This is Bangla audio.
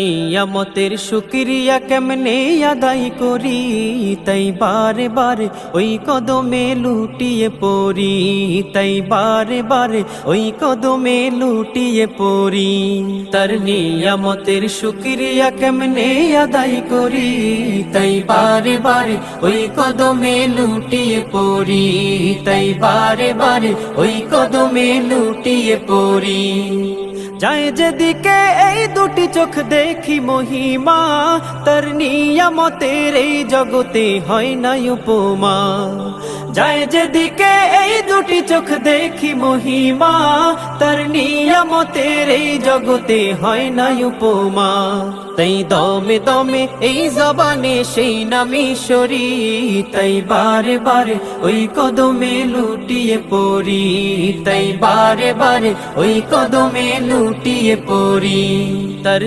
নিয়ামতের শুকরিয়া কেমনে আদায় করি, তাই বারে বারে ওই কদমে লুটিয়ে পড়ি, তাই বারে বারে ওই কদমে লুটিয়ে পড়ি। তার নিয়ামতের শুকরিয়া কেমনে আদায় করি, তাই বারে বারে ওই কদমে লুটিয়ে পড়ি, তাই বারে বারে ওই কদমে লুটিয়ে পড়ি। যায় যেদিকে এই দুটি চোখ দেখি মহিমা, তার নিয়ামতের এই জগতে হয় না উপমা। যায় যেদিকে এই দুটি চোখ দেখি মহিমা, তার নিয়ামতের এই জগতে হয় না উপমা। তাই দমে দমে এই জবানে সেই নামে সরি, তাই বারে বারে ওই কদমে লুটিয়ে পড়ি, তাই বারে বারে ওই কদমে লুটিয়ে পড়ি। তার